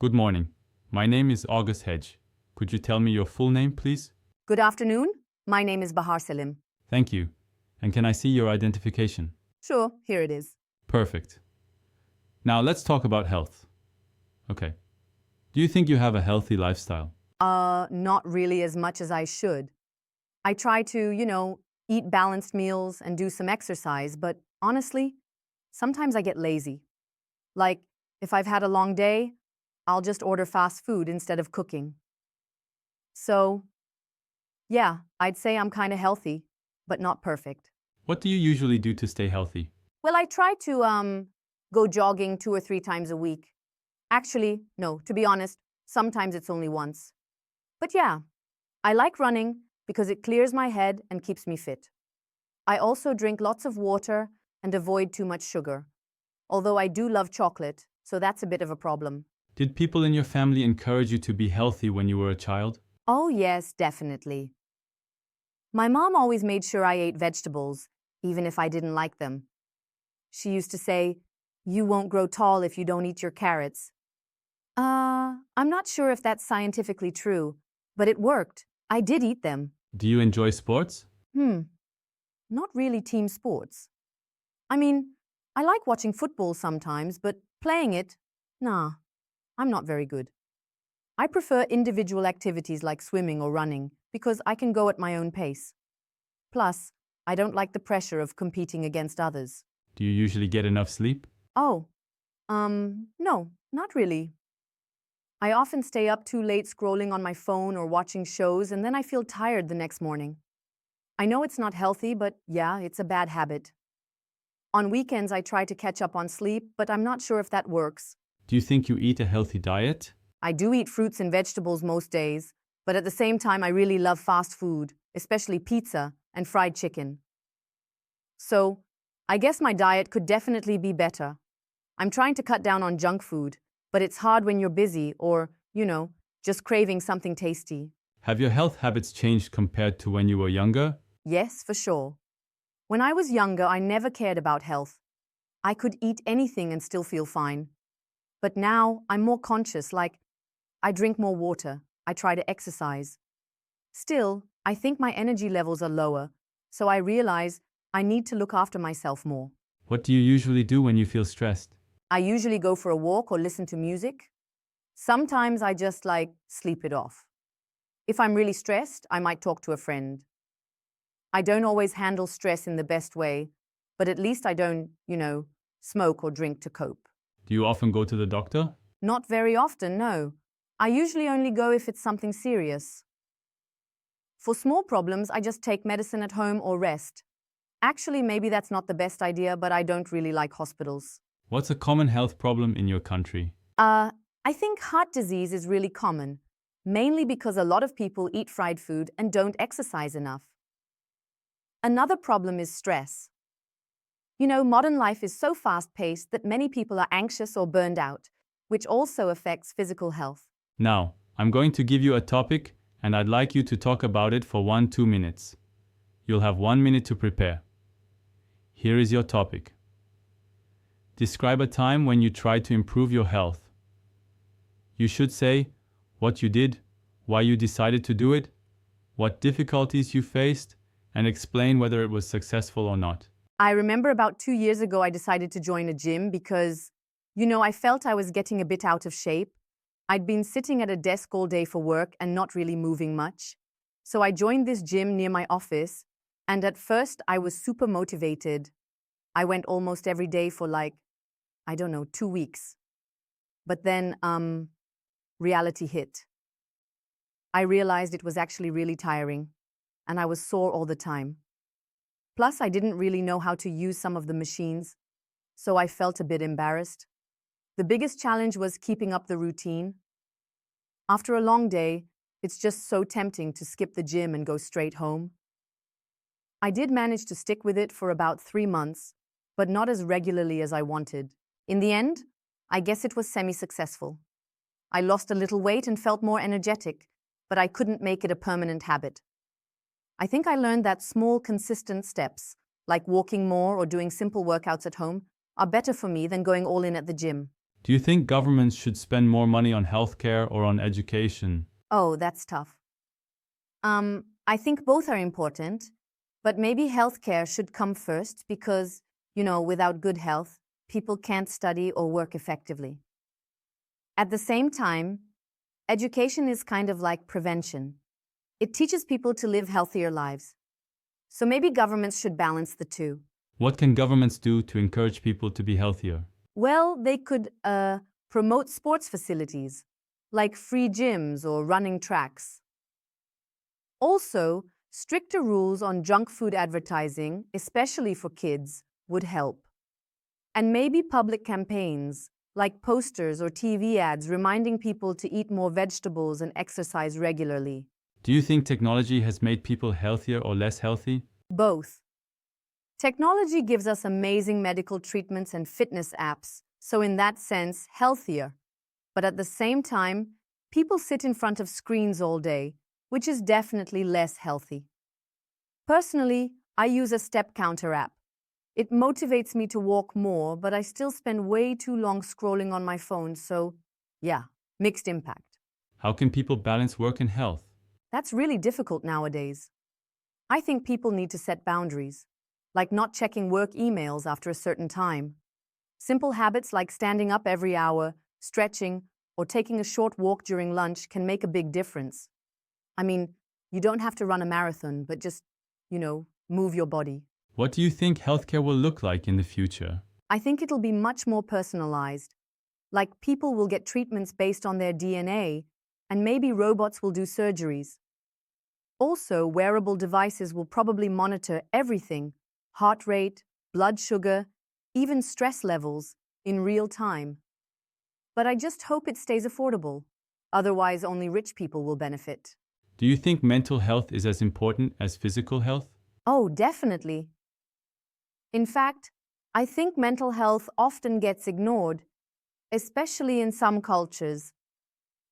Good morning. My name is August Hedge. Could you tell me your full name, please? Good afternoon. My name is Bahar Selim. Thank you. And can I see your identification? Sure, here it is. Perfect. Now let's talk about health. Okay. Do you think you have a healthy lifestyle? Not really as much as I should. I try to, eat balanced meals and do some exercise, but honestly, sometimes I get lazy. Like, if I've had a long day, I'll just order fast food instead of cooking. So, yeah, I'd say I'm kind of healthy, but not perfect. What do you usually do to stay healthy? Well, I try to, go jogging 2 or 3 times a week. Actually, no, to be honest, sometimes it's only once. But yeah, I like running because it clears my head and keeps me fit. I also drink lots of water and avoid too much sugar. Although I do love chocolate, so that's a bit of a problem. Did people in your family encourage you to be healthy when you were a child? Oh, yes, definitely. My mom always made sure I ate vegetables, even if I didn't like them. She used to say, "You won't grow tall if you don't eat your carrots." I'm not sure if that's scientifically true, but it worked. I did eat them. Do you enjoy sports? Not really team sports. I mean, I like watching football sometimes, but playing it, nah, I'm not very good. I prefer individual activities like swimming or running because I can go at my own pace. Plus, I don't like the pressure of competing against others. Do you usually get enough sleep? Oh, no, not really. I often stay up too late scrolling on my phone or watching shows, and then I feel tired the next morning. I know it's not healthy, but yeah, it's a bad habit. On weekends, I try to catch up on sleep, but I'm not sure if that works. Do you think you eat a healthy diet? I do eat fruits and vegetables most days, but at the same time, I really love fast food, especially pizza and fried chicken. So, I guess my diet could definitely be better. I'm trying to cut down on junk food, but it's hard when you're busy or, just craving something tasty. Have your health habits changed compared to when you were younger? Yes, for sure. When I was younger, I never cared about health. I could eat anything and still feel fine. But now, I'm more conscious, like I drink more water, I try to exercise. Still, I think my energy levels are lower, so I realize I need to look after myself more. What do you usually do when you feel stressed? I usually go for a walk or listen to music. Sometimes I just sleep it off. If I'm really stressed, I might talk to a friend. I don't always handle stress in the best way, but at least I don't, smoke or drink to cope. Do you often go to the doctor? Not very often, no. I usually only go if it's something serious. For small problems, I just take medicine at home or rest. Actually, maybe that's not the best idea, but I don't really like hospitals. What's a common health problem in your country? I think heart disease is really common, mainly because a lot of people eat fried food and don't exercise enough. Another problem is stress. Modern life is so fast-paced that many people are anxious or burned out, which also affects physical health. Now, I'm going to give you a topic and I'd like you to talk about it for 1-2 minutes. You'll have 1 minute to prepare. Here is your topic. Describe a time when you tried to improve your health. You should say what you did, why you decided to do it, what difficulties you faced, and explain whether it was successful or not. I remember about 2 years ago I decided to join a gym because, I felt I was getting a bit out of shape. I'd been sitting at a desk all day for work and not really moving much. So I joined this gym near my office, and at first I was super motivated. I went almost every day for 2 weeks. But then, reality hit. I realized it was actually really tiring, and I was sore all the time. Plus, I didn't really know how to use some of the machines, so I felt a bit embarrassed. The biggest challenge was keeping up the routine. After a long day, it's just so tempting to skip the gym and go straight home. I did manage to stick with it for about 3 months, but not as regularly as I wanted. In the end, I guess it was semi-successful. I lost a little weight and felt more energetic, but I couldn't make it a permanent habit. I think I learned that small, consistent steps, like walking more or doing simple workouts at home, are better for me than going all in at the gym. Do you think governments should spend more money on healthcare or on education? Oh, that's tough. I think both are important, but maybe healthcare should come first because, without good health, people can't study or work effectively. At the same time, education is kind of like prevention. It teaches people to live healthier lives. So maybe governments should balance the two. What can governments do to encourage people to be healthier? Well, they could promote sports facilities, like free gyms or running tracks. Also, stricter rules on junk food advertising, especially for kids, would help. And maybe public campaigns, like posters or TV ads reminding people to eat more vegetables and exercise regularly. Do you think technology has made people healthier or less healthy? Both. Technology gives us amazing medical treatments and fitness apps, so in that sense, healthier. But at the same time, people sit in front of screens all day, which is definitely less healthy. Personally, I use a step counter app. It motivates me to walk more, but I still spend way too long scrolling on my phone, so yeah, mixed impact. How can people balance work and health? That's really difficult nowadays. I think people need to set boundaries, like not checking work emails after a certain time. Simple habits like standing up every hour, stretching, or taking a short walk during lunch can make a big difference. I mean, you don't have to run a marathon, but just, move your body. What do you think healthcare will look like in the future? I think it'll be much more personalized. Like people will get treatments based on their DNA, and maybe robots will do surgeries. Also, wearable devices will probably monitor everything: heart rate, blood sugar, even stress levels, in real time. But I just hope it stays affordable. Otherwise, only rich people will benefit. Do you think mental health is as important as physical health? Oh, definitely. In fact, I think mental health often gets ignored, especially in some cultures.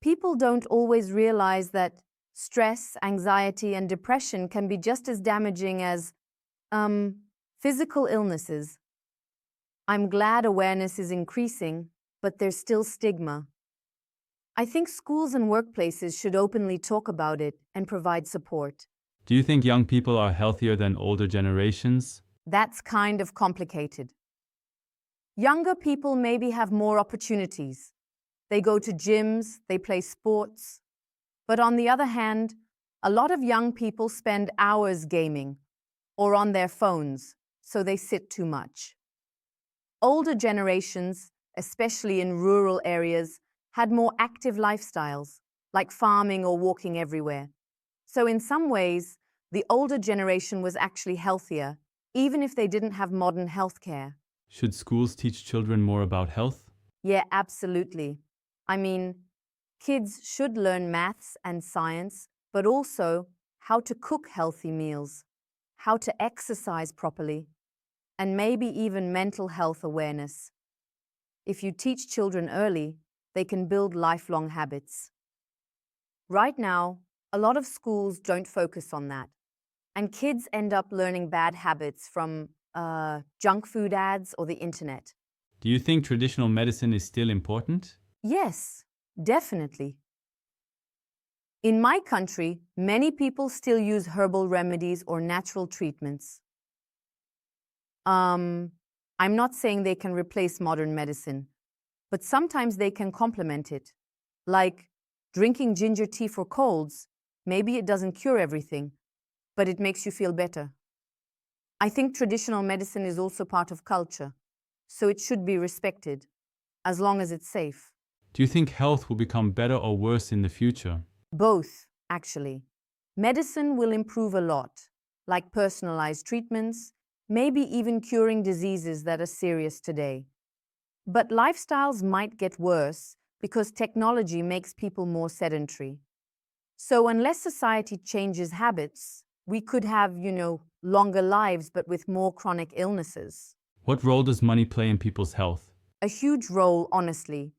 People don't always realize that stress, anxiety, and depression can be just as damaging as, physical illnesses. I'm glad awareness is increasing, but there's still stigma. I think schools and workplaces should openly talk about it and provide support. Do you think young people are healthier than older generations? That's kind of complicated. Younger people maybe have more opportunities. They go to gyms, they play sports. But on the other hand, a lot of young people spend hours gaming or on their phones, so they sit too much. Older generations, especially in rural areas, had more active lifestyles, like farming or walking everywhere. So in some ways, the older generation was actually healthier, even if they didn't have modern healthcare. Should schools teach children more about health? Yeah, absolutely. I mean, kids should learn maths and science, but also how to cook healthy meals, how to exercise properly, and maybe even mental health awareness. If you teach children early, they can build lifelong habits. Right now, a lot of schools don't focus on that, and kids end up learning bad habits from junk food ads or the internet. Do you think traditional medicine is still important? Yes, definitely. In my country, many people still use herbal remedies or natural treatments. I'm not saying they can replace modern medicine, but sometimes they can complement it. Like drinking ginger tea for colds, maybe it doesn't cure everything, but it makes you feel better. I think traditional medicine is also part of culture, so it should be respected, as long as it's safe. Do you think health will become better or worse in the future? Both, actually. Medicine will improve a lot, like personalized treatments, maybe even curing diseases that are serious today. But lifestyles might get worse because technology makes people more sedentary. So unless society changes habits, we could have, longer lives but with more chronic illnesses. What role does money play in people's health? A huge role, honestly.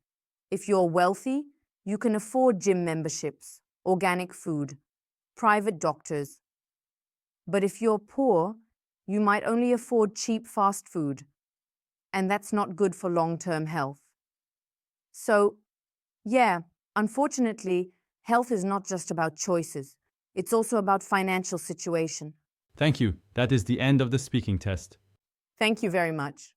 If you're wealthy, you can afford gym memberships, organic food, private doctors. But if you're poor, you might only afford cheap fast food, and that's not good for long-term health. So, yeah, unfortunately, health is not just about choices. It's also about financial situation. Thank you. That is the end of the speaking test. Thank you very much.